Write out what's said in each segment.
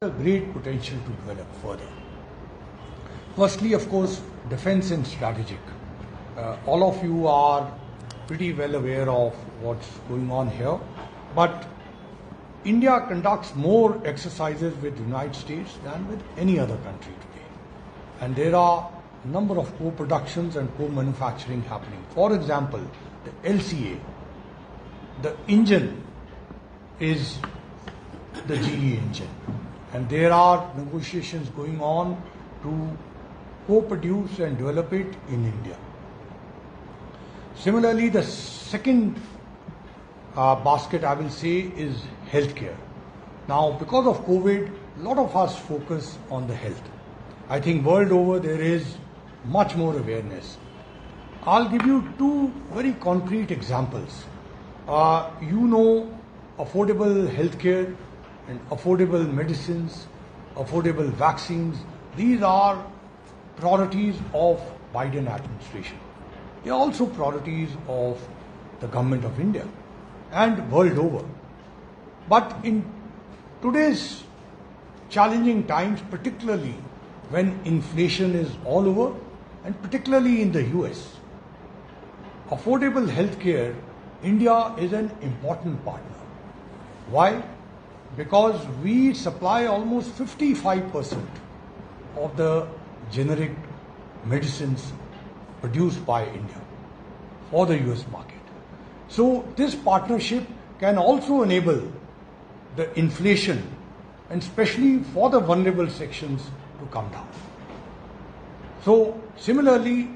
A great potential to develop further. Firstly, of course, defense and strategic. All of you are pretty well aware of what's going on here, but India conducts more exercises with the United States than with any other country today. And there are a number of co-productions and co-manufacturing happening. For example, the LCA, the engine is the GE engine. And there are negotiations going on to co-produce and develop it in India. Similarly, the second basket I will say is healthcare. Now, because of COVID, a lot of us focus on the health. I think world over there is much more awareness. I'll give you two very concrete examples. Affordable healthcare and affordable medicines, affordable vaccines, these are priorities of Biden administration. They are also priorities of the government of India and world over. But in today's challenging times, particularly when inflation is all over, and particularly in the US, affordable healthcare, India is an important partner. Why? Because we supply almost 55% of the generic medicines produced by India for the US market. So this partnership can also enable the inflation, and especially for the vulnerable sections, to come down. So similarly,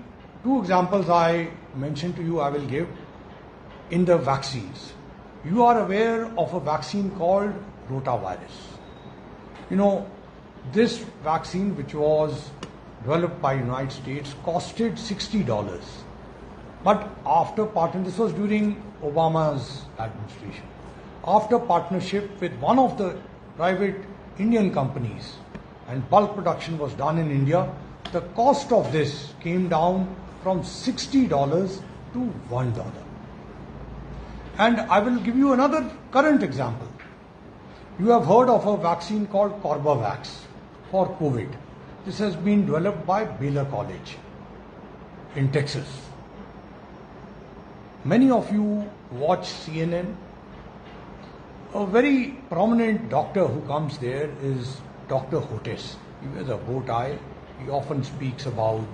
two examples I mentioned to you I will give. In the vaccines, you are aware of a vaccine called rotavirus. This vaccine, which was developed by United States, costed $60. But after this was during Obama's administration. After partnership with one of the private Indian companies and bulk production was done in India, the cost of this came down from $60 to $1. And I will give you another current example. You have heard of a vaccine called Corbavax for COVID. This has been developed by Baylor College in Texas. Many of you watch CNN. A very prominent doctor who comes there is Dr. Hotes. He wears a bow tie. He often speaks about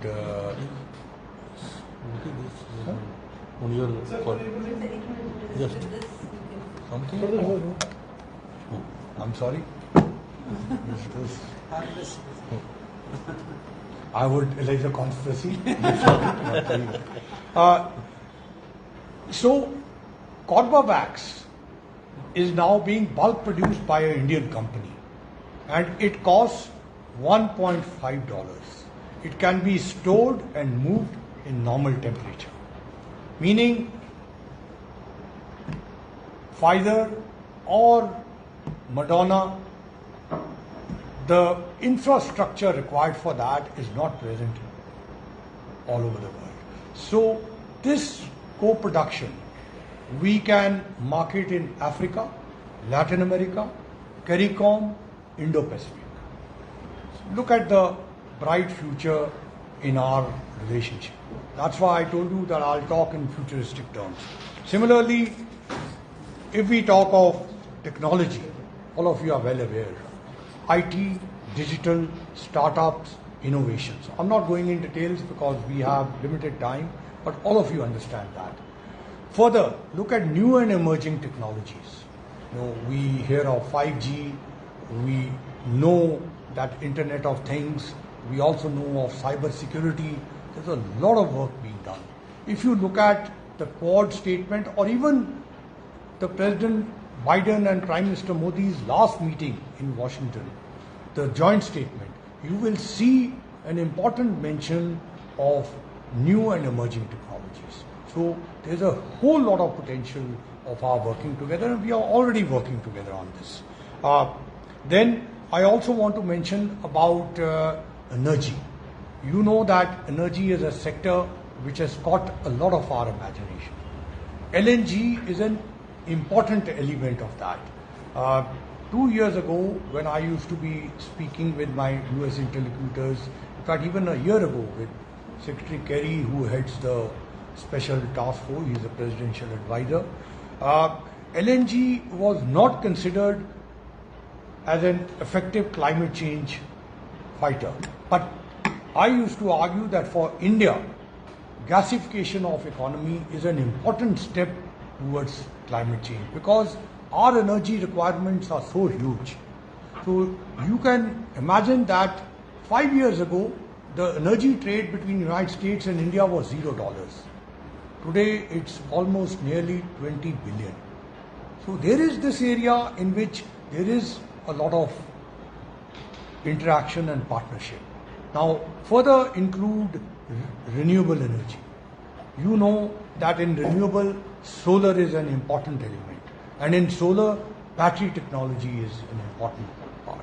just something. I'm sorry. I would allege a conspiracy. So, Corbavax is now being bulk produced by an Indian company, and it costs $1.5. It can be stored and moved in normal temperature, meaning Pfizer or Moderna, the infrastructure required for that is not present all over the world. So this co-production we can market in Africa, Latin America, CARICOM, Indo-Pacific. So look at the bright future in our relationship. That's why I told you that I'll talk in futuristic terms. Similarly, if we talk of technology, all of you are well aware. IT, digital, startups, innovations. I'm not going in details because we have limited time, but all of you understand that. Further, look at new and emerging technologies. We hear of 5G, we know that Internet of Things, we also know of cyber security. There's a lot of work being done. If you look at the Quad statement or even the President Biden and Prime Minister Modi's last meeting in Washington, the joint statement, you will see an important mention of new and emerging technologies. So there's a whole lot of potential of our working together, and we are already working together on this. Then I also want to mention about energy. You know that energy is a sector which has caught a lot of our imagination. LNG is an important element of that. 2 years ago, when I used to be speaking with my US interlocutors, in fact even a year ago with Secretary Kerry, who heads the special task force, he's a presidential advisor, LNG was not considered as an effective climate change fighter. But I used to argue that for India, gasification of economy is an important step towards climate change, because our energy requirements are so huge. So you can imagine that 5 years ago, the energy trade between the United States and India was $0. Today it's almost nearly 20 billion. So there is this area in which there is a lot of interaction and partnership. Now further include renewable energy. You know that in renewable, solar is an important element, and in solar, battery technology is an important part.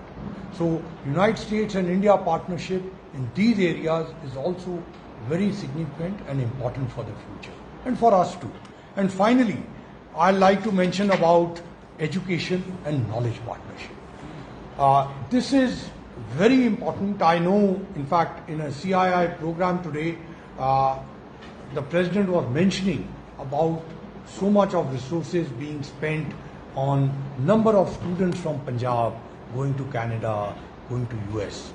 So United States and India partnership in these areas is also very significant and important for the future, and for us too. And finally, I'd like to mention about education and knowledge partnership. This is very important. I know, in fact, in a CII program today, the President was mentioning about so much of resources being spent on number of students from Punjab going to Canada, going to US.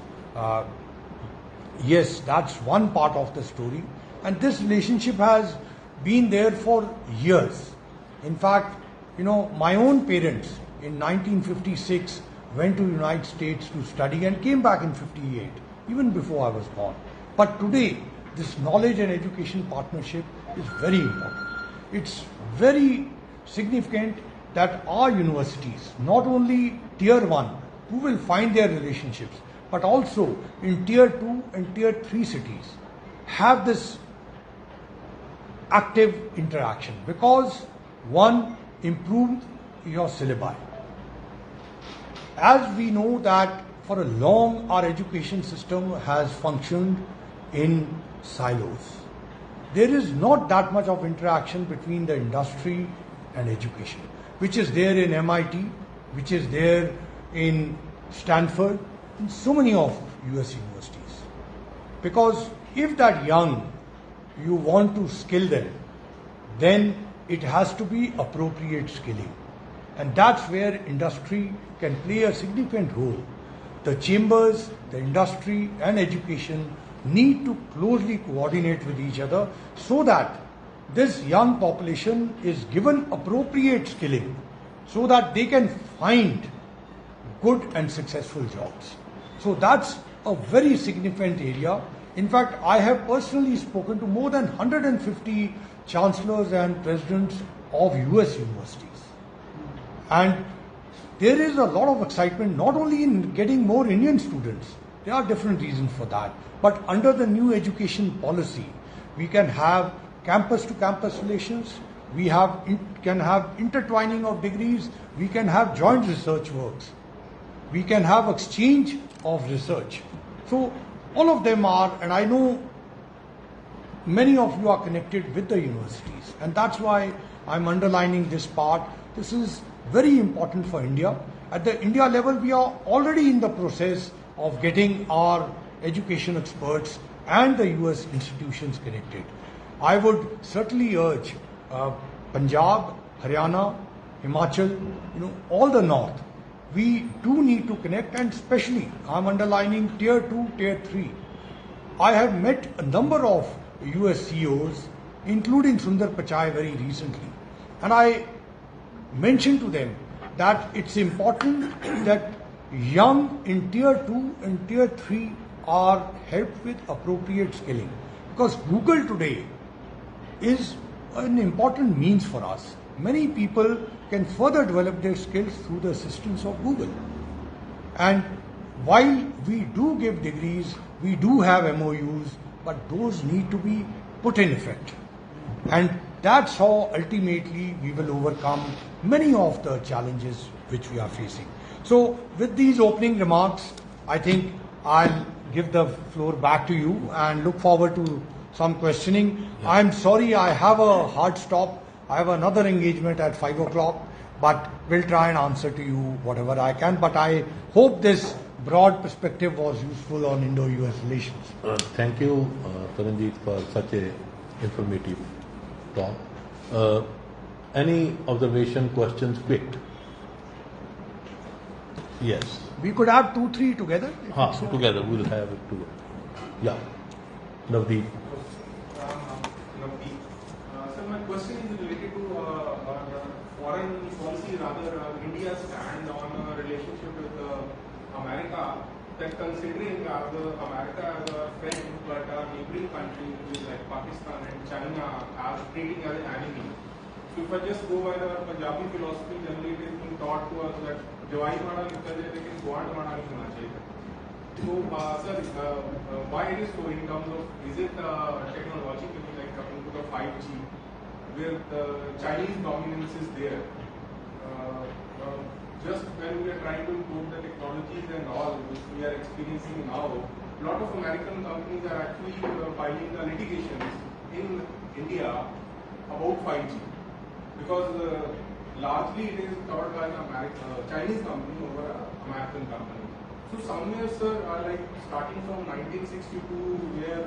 Yes, that's one part of the story, and this relationship has been there for years. In fact, you know, my own parents in 1956 went to United States to study and came back in 58, even before I was born. But today, this knowledge and education partnership is very important. It's very significant that our universities, not only tier 1, who will find their relationships, but also in tier 2 and tier 3 cities, have this active interaction, because one, improve your syllabi. As we know that for a long our education system has functioned in silos. There is not that much of interaction between the industry and education, which is there in MIT, which is there in Stanford, and so many of US universities. Because if that young, you want to skill them, then it has to be appropriate skilling. And that's where industry can play a significant role. The chambers, the industry and education need to closely coordinate with each other so that this young population is given appropriate skilling so that they can find good and successful jobs. So that's a very significant area. In fact, I have personally spoken to more than 150 chancellors and presidents of US universities. And there is a lot of excitement not only in getting more Indian students, there are different reasons for that, but under the new education policy, we can have campus to campus relations, we can have intertwining of degrees, we can have joint research works, we can have exchange of research. So all of them are, and I know many of you are connected with the universities, and that's why I'm underlining this part. This is very important for India. At the India level, we are already in the process of getting our education experts and the US institutions connected. I would certainly urge Punjab, Haryana, Himachal, all the north. We do need to connect, and especially I'm underlining tier 2, tier 3. I have met a number of US CEOs, including Sundar Pichai very recently, and I mentioned to them that it's important that young in tier 2 and tier 3 are helped with appropriate skilling, because Google today is an important means for us. Many people can further develop their skills through the assistance of Google. And while we do give degrees, we do have MOUs, but those need to be put in effect. And that's how ultimately we will overcome many of the challenges which we are facing. So with these opening remarks, I think I'll give the floor back to you and look forward to some questioning. Yeah. I'm sorry I have a hard stop. I have another engagement at 5 o'clock. but we'll try and answer to you whatever I can. But I hope this broad perspective was useful on Indo-US relations. Thank you, Taranjit, for such a informative talk. Any observation, questions, quick? Yes. We could have 2-3 together. Together, we'll have it together. Yeah. Navdeep. So my question is related to foreign policy, rather India's stand on a relationship with America. That considering America as a friend, but our neighboring countries, which is like Pakistan and China, are treating as an enemy. So if I just go by the Punjabi philosophy, generally it is being taught to us that Jawai Mada nikal jaye, lekin Guand Mada nahi hona chahiye. So, sir, why it is so in terms of, is it technologically, like coming to the 5G, where the Chinese dominance is there? Just when we are trying to improve the technologies and all, which we are experiencing now, a lot of American companies are actually filing the litigations in India about 5G. Because largely it is covered by the Chinese company over an American company. So somewhere, sir, like starting from 1962, where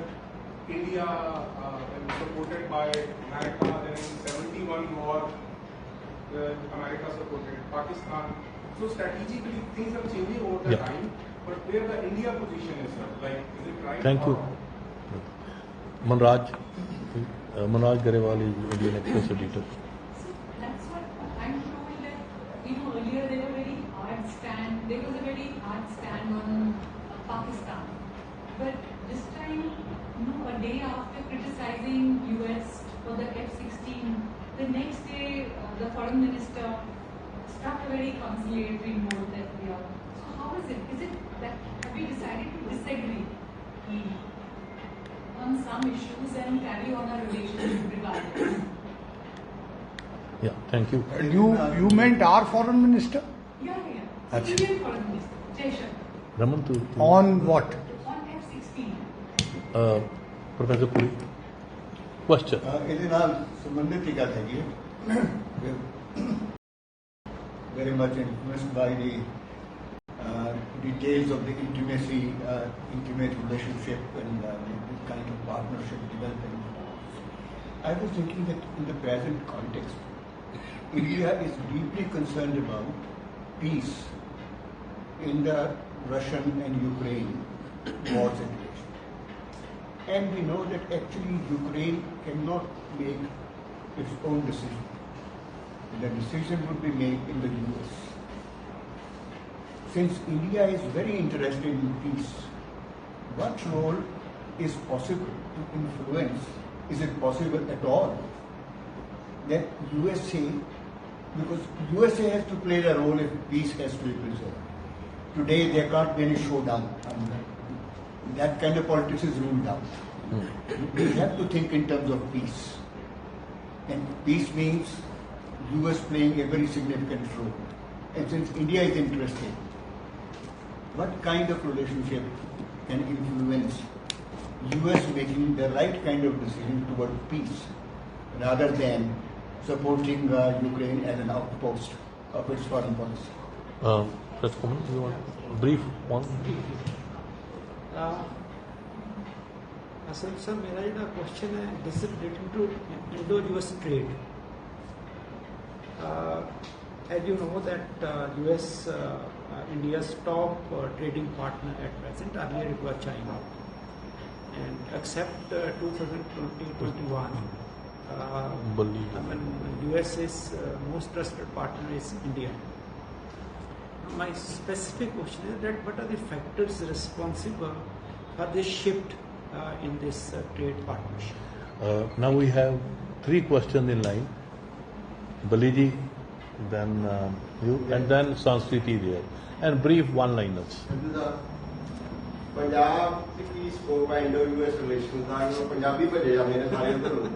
India was supported by America, then in 71 war, America supported Pakistan. So strategically things are changing over the time, but where the India position is, sir, like is it right? Thank you. Manraj Garewal is Indian Express editor. So that's what I'm told that, earlier there was a very hard stand on Pakistan. But this time, a day after criticizing US for the F-16, the next day the foreign minister struck a very conciliatory note that we are. So how is it? Is it that have we decided to disagree on some issues and carry on our relationship regardless? Yeah, thank you. You meant our foreign minister? Yeah. Achha. Indian foreign minister, Jaishankar. Raman, On what? On F-16. Professor Puri. Question. ਇਹਦੇ ਨਾਲ ਸੰਬੰਧਿਤ ਹੀ ਗੱਲ ਹੈਗੀ ਹੈ very much influenced by the details of the intimate relationship and the kind of partnership developing. I was thinking that in the present context, India is deeply concerned about peace in the Russian and Ukraine war situation. And we know that actually Ukraine cannot make its own decision. The decision would be made in the US. Since India is very interested in peace, what role is possible to influence? Is it possible at all that USA, because USA has to play the role if peace has to be preserved. Today there can't be any showdown. That kind of politics is ruled out. We have to think in terms of peace. And peace means US playing a very significant role. And since India is interested, what kind of relationship can influence US making the right kind of decision toward peace rather than supporting Ukraine as an outpost of its foreign policy? That's common. You want a brief one? असल sir मेरा जो question है this is related to इंडो-US trade. As you know that US India's top trading partner at present, earlier it was China, and except 2020-21, US's most trusted partner is India. My specific question is that what are the factors responsible for this shift in this trade partnership? Now we have 3 questions in line. Baliji, then you, and then Sanskriti there. And brief one-liners. Punjab the scope ਹੈ Indo US relation ਦਾ ਪੰਜਾਬੀ ਭੇਜੇ ਜਾਂਦੇ ਨੇ ਸਾਰੇ ਉਧਰ ਨੂੰ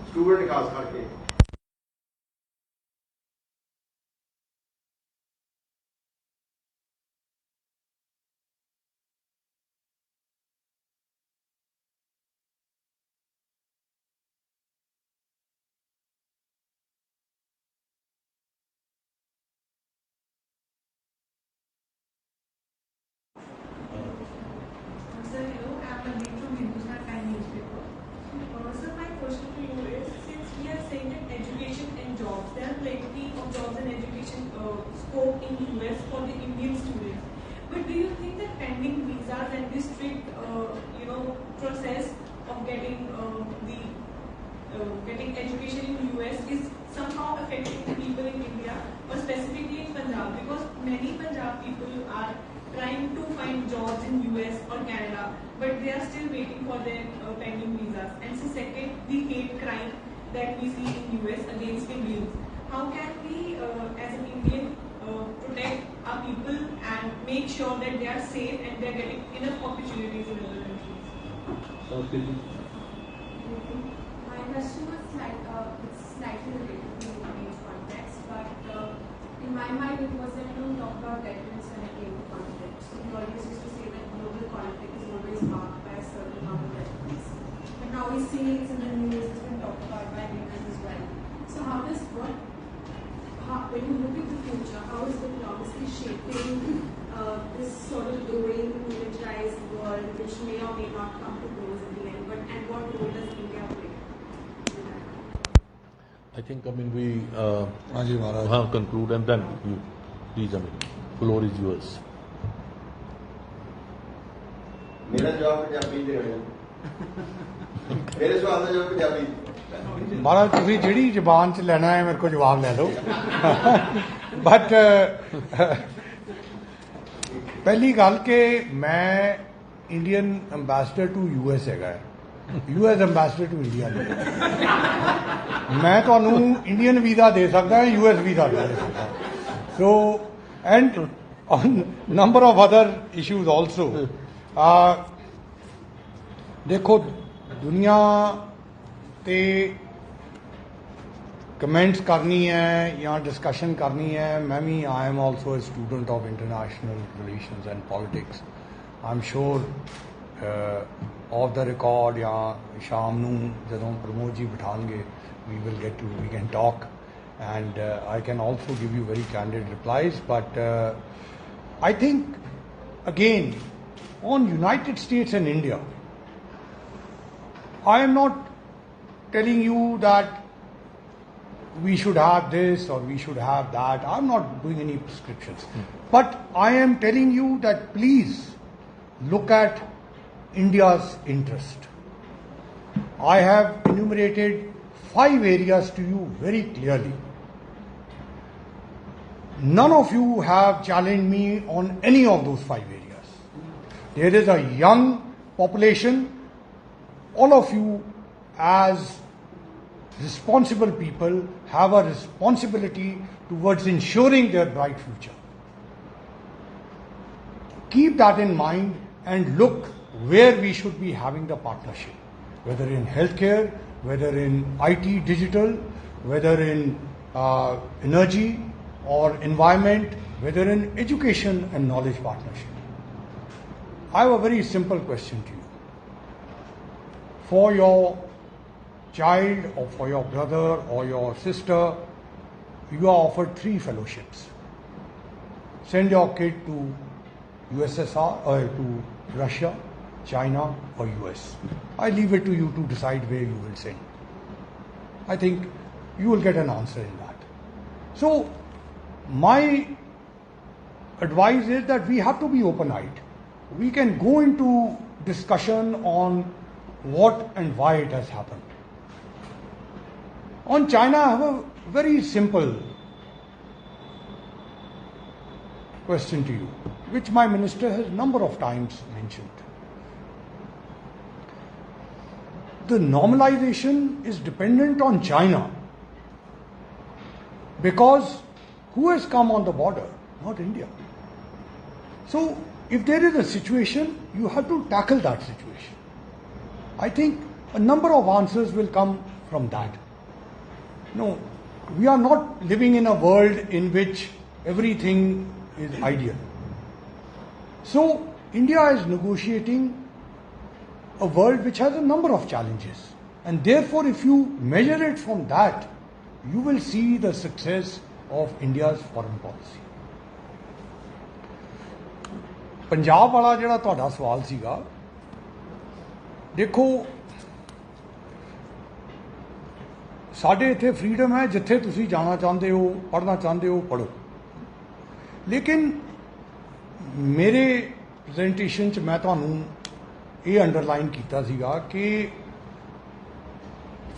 student ਖਾਸ ਕਰਕੇ you think that pending visas and this strict, process of getting getting education in US is somehow affecting the people in India, or specifically in Punjab? Because many Punjab people are trying to find jobs in US or Canada, but they are still waiting for their pending visas. And so second, the hate crime that we see in US against Indians. How can we, as an Indian, protect our people and make sure that they are safe and they are getting enough opportunities in other countries? My question was slightly related to the Indian context, but in my mind it was that we don't talk about deterrence when it came to conflicts. We always used to say that global conflict is always marked by a certain amount of deterrence. But now we see it's in the news, it's been talked about by leaders as well. So when you look at the future, how is diplomacy shaping this sort of growing militarized world, which may or may not come to blows in the end, and what role does India play? I think, we Haji Maharaj. conclude and then you, please, floor is yours. मेरा जवाब पंजाबी दे रहे मेरे सवाल का जवाब पंजाबी महाराज तुसी जिहड़ी जबान च लेना है मेरे को जवाब ले लो बट पहली गल कि मैं इंडियन अंबैसडर टू US हैगा US अंबैसडर टू इंडिया नहीं मैं तुहानू इंडियन वीज़ा दे सकदा US वीज़ा दे सकदा so and on number of other issues also देखो दुनिया ते कमेंट्स करनी है या डिस्कशन करनी है मैं भी I am also a student of international relations and politics I am sure off the record या शाम नूं जदों प्रमोद जी बिठाणगे we can talk and I can also give you very candid replies but I think again on United States and India I am not telling you that we should have this or we should have that. I'm not doing any prescriptions. But I am telling you that please look at India's interest. I have enumerated 5 areas to you very clearly. None of you have challenged me on any of those 5 areas. There is a young population. All of you as responsible people have a responsibility towards ensuring their bright future. Keep that in mind and look where we should be having the partnership, whether in healthcare, whether in IT digital, whether in energy or environment, whether in education and knowledge partnership. I have a very simple question to you. For your child or for your brother or your sister, you are offered 3 fellowships. Send your kid to USSR or to Russia, China or US. I leave it to you to decide where you will send. I think you will get an answer in that. So my advice is that we have to be open-eyed. We can go into discussion on what and why it has happened. On China, I have a very simple question to you, which my minister has number of times mentioned. The normalization is dependent on China because who has come on the border? Not India. So if there is a situation, you have to tackle that situation. I think a number of answers will come from that. No, we are not living in a world in which everything is ideal. So India is negotiating a world which has a number of challenges. And therefore, if you measure it from that, you will see the success of India's foreign policy. Punjab वाला जिहड़ा तुहाडा सवाल सीगा देखो साढ़े इत्थे freedom है जिथे तुसी जाना चाहते हो पढ़ना चाहते हो पढ़ो लेकिन मेरे ਪ੍ਰੈਜੈਂਟੇਸ਼ਨ 'ਚ ਮੈਂ ਤੁਹਾਨੂੰ ਇਹ ਅੰਡਰਲਾਈਨ ਕੀਤਾ ਸੀਗਾ ਕਿ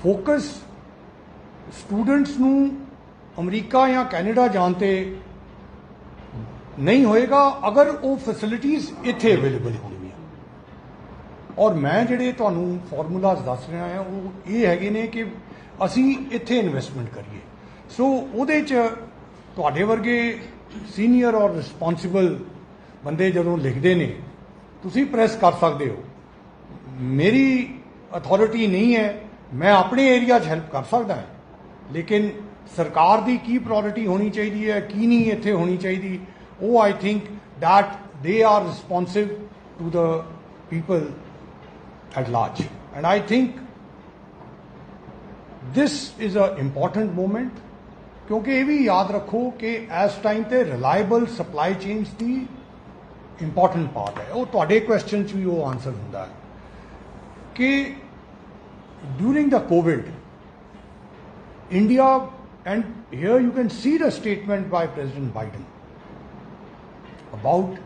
ਫੋਕਸ ਸਟੂਡੈਂਟਸ ਨੂੰ ਅਮਰੀਕਾ ਜਾਂ ਕੈਨੇਡਾ ਜਾਣ ਤੇ ਨਹੀਂ ਹੋਏਗਾ ਅਗਰ ਉਹ ਫੈਸਿਲਿਟੀਜ਼ ਇੱਥੇ ਅਵੇਲੇਬਲ ਹੋਣਗੀਆਂ। ਔਰ ਮੈਂ ਜਿਹੜੇ ਤੁਹਾਨੂੰ ਫਾਰਮੂਲਾਜ਼ ਦੱਸ ਰਿਹਾ ਹਾਂ ਉਹ ਇਹ ਹੈਗੇ ਨੇ ਕਿ ਅਸੀਂ ਇੱਥੇ ਇਨਵੈਸਟਮੈਂਟ ਕਰੀਏ। ਸੋ ਉਹਦੇ 'ਚ ਤੁਹਾਡੇ ਵਰਗੇ ਸੀਨੀਅਰ ਔਰ ਰਿਸਪੌਂਸਿਬਲ ਬੰਦੇ ਜਦੋਂ ਲਿਖਦੇ ਨੇ ਤੁਸੀਂ ਪ੍ਰੈਸ ਕਰ ਸਕਦੇ ਹੋ। ਮੇਰੀ ਅਥਾਰਟੀ ਨਹੀਂ ਹੈ, ਮੈਂ ਆਪਣੇ ਏਰੀਆ 'ਚ ਹੈਲਪ ਕਰ ਸਕਦਾ ਹਾਂ, ਲੇਕਿਨ ਸਰਕਾਰ ਦੀ ਕੀ ਪ੍ਰਾਇੋਰਟੀ ਹੋਣੀ ਚਾਹੀਦੀ ਹੈ ਕੀ ਨਹੀਂ ਇੱਥੇ ਹੋਣੀ ਚਾਹੀਦੀ ਉਹ I think that they are responsive to the people at large. And I think this is an important moment ਕਿਉਂਕਿ ਇਹ ਵੀ ਯਾਦ ਰੱਖੋ ਕਿ ਇਸ ਟਾਈਮ ਤੇ ਰਿਲਾਇਬਲ ਸਪਲਾਈ ਚੇਨਸ ਦੀ ਇੰਪੋਰਟੈਂਟ ਪਾਰਟ ਹੈ। ਉਹ ਤੁਹਾਡੇ ਕੁਐਸਚਨ 'ਚ ਵੀ ਉਹ ਆਨਸਰ ਹੁੰਦਾ ਹੈ ਕਿ during the Covid India and here you can see the statement by President Biden about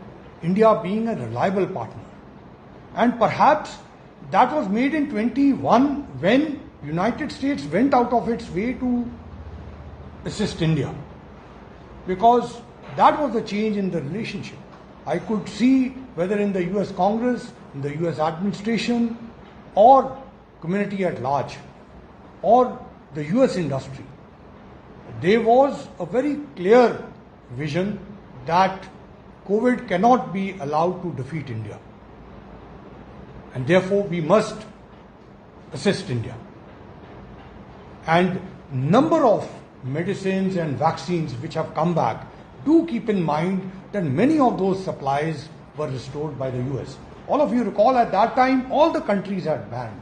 India being a reliable partner. And perhaps that was made in 21 when United States went out of its way to assist India. Because that was the change in the relationship. I could see whether in the US Congress, in the US administration, or community at large, or the US industry, there was a very clear vision that COVID cannot be allowed to defeat India. And therefore we must assist India. And number of medicines and vaccines which have come back, do keep in mind that many of those supplies were restored by the US. All of you recall at that time all the countries had banned,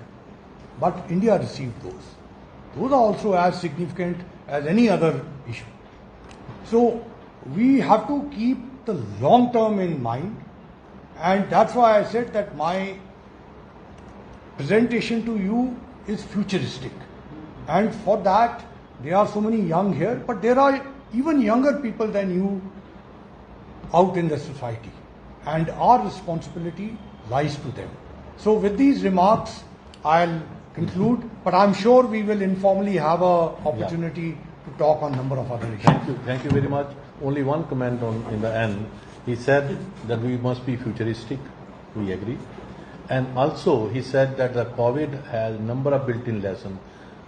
but India received those. Those are also as significant as any other issue. So we have to keep the long term in mind, and that's why I said that my presentation to you is futuristic. And for that there are so many young here, but there are even younger people than you out in the society, and our responsibility lies to them. So with these remarks I'll conclude, but I'm sure we will informally have a opportunity to talk on number of other issues. Thank you very much. Only one comment in the end. He said that we must be futuristic. We agree. And also he said that the COVID has a number of built-in lessons.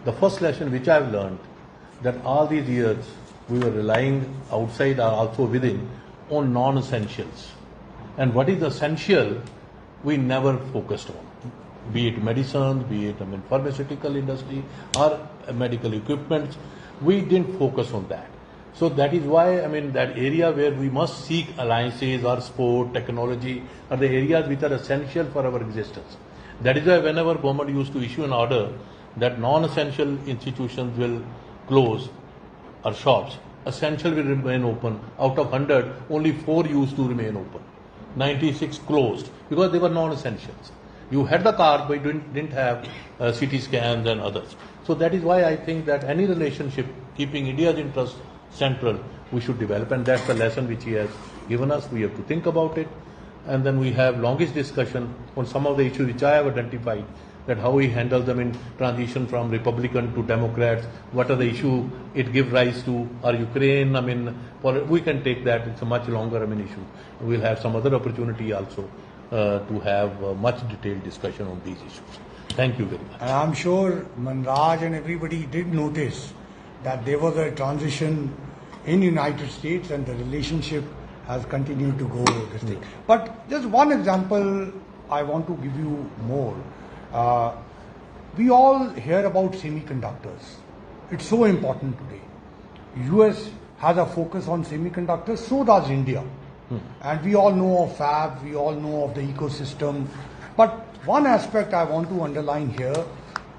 The first lesson which I've learned, that all these years we were relying outside or also within on non-essentials. And what is essential, we never focused on. Be it medicine, be it pharmaceutical industry or medical equipment, we didn't focus on that. So that is why, that area where we must seek alliances or sport, technology are the areas which are essential for our existence. That is why whenever government used to issue an order that non-essential institutions will close or shops, essential will remain open. Out of 100, only 4 used to remain open. 96 closed because they were non-essentials. You had the card but you didn't have CT scans and others. So that is why I think that any relationship keeping India's interest central, we should develop, and that's the lesson which he has given us. We have to think about it, and then we have longish discussion on some of the issues which I have identified, that how he handles them in transition from Republican to Democrats, what are the issues it gives rise to, or Ukraine, we can take that, it's a much longer issue. We'll have some other opportunity also to have much detailed discussion on these issues. Thank you very much. And I'm sure Manraj and everybody did notice that there was a transition in United States and the relationship has continued to go this thing. But just one example I want to give you more. We all hear about semiconductors. It's so important today. US has a focus on semiconductors, so does India. And we all know of fab, we all know of the ecosystem. But one aspect I want to underline here,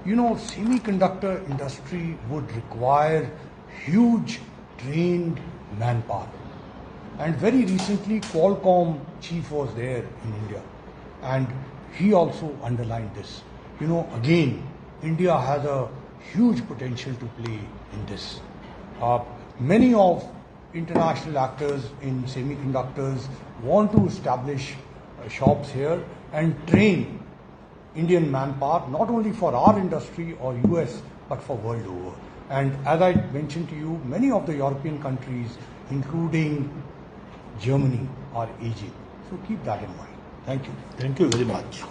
semiconductor industry would require huge trained manpower. And very recently Qualcomm chief was there in India and he also underlined this. Again, India has a huge potential to play in this. Many of international actors in semiconductors want to establish shops here and train Indian manpower, not only for our industry or US, but for world over. And as I mentioned to you, many of the European countries, including Germany, are aging. So keep that in mind. Thank you. Thank you very much.